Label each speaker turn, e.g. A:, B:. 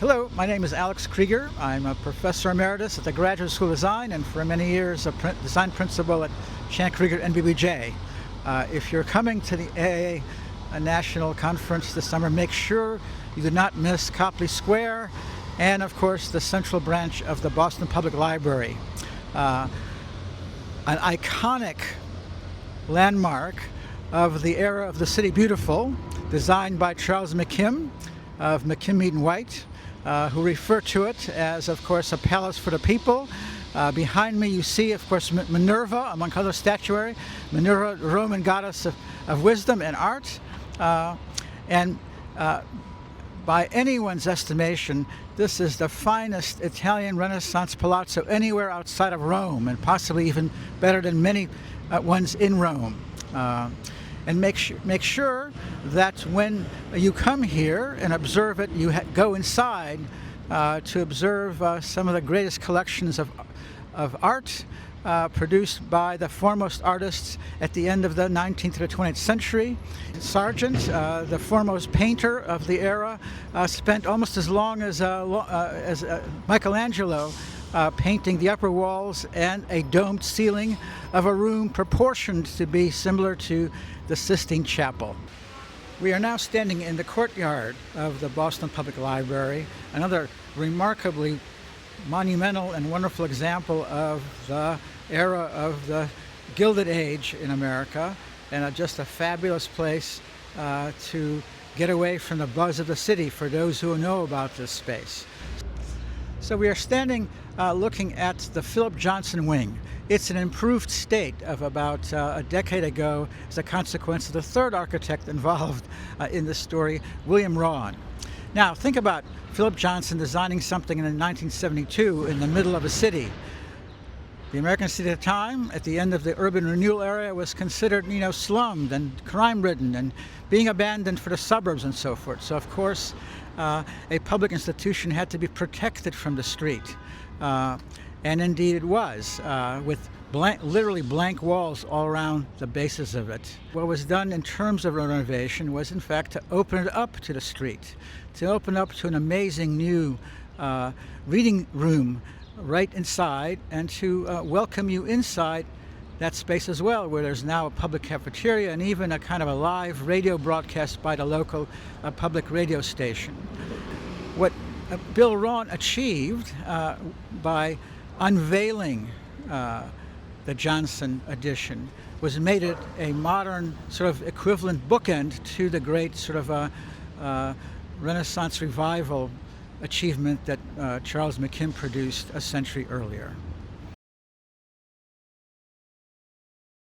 A: Hello, my name is Alex Krieger. I'm a professor emeritus at the Graduate School of Design and for many years a design principal at Chan Krieger NBBJ. If you're coming to the AAA National Conference this summer, make sure you do not miss Copley Square and, of course, the central branch of the Boston Public Library. An iconic landmark of the era of the City Beautiful, designed by Charles McKim of McKim, Mead and White, who refer to it as, of course, a palace for the people. Behind me you see, of course, Minerva, among other statuary. Minerva, Roman goddess of wisdom and art. By anyone's estimation, this is the finest Italian Renaissance palazzo anywhere outside of Rome, and possibly even better than many ones in Rome. And make sure that when you come here and observe it, you go inside to observe some of the greatest collections of art produced by the foremost artists at the end of the 19th to the 20th century. Sargent, the foremost painter of the era, spent almost as long as Michelangelo painting the upper walls and a domed ceiling of a room proportioned to be similar to the Sistine Chapel. We are now standing in the courtyard of the Boston Public Library, another remarkably monumental and wonderful example of the era of the Gilded Age in America, and just a fabulous place to get away from the buzz of the city for those who know about this space. So we are standing looking at the Philip Johnson Wing. It's an improved state of about a decade ago as a consequence of the third architect involved in this story, William Rawn. Now think about Philip Johnson designing something in 1972 in the middle of a city. The American city at the time, at the end of the urban renewal era, was considered, slummed and crime-ridden and being abandoned for the suburbs and so forth. So, of course, a public institution had to be protected from the street. And indeed it was, with literally blank walls all around the bases of it. What was done in terms of renovation was, in fact, to open it up to the street, to open up to an amazing new reading room right inside, and to welcome you inside that space as well, where there's now a public cafeteria and even a kind of a live radio broadcast by the local public radio station. What Bill Rawn achieved by unveiling the Johnson addition was made it a modern sort of equivalent bookend to the great sort of Renaissance revival achievement that Charles McKim produced a century earlier.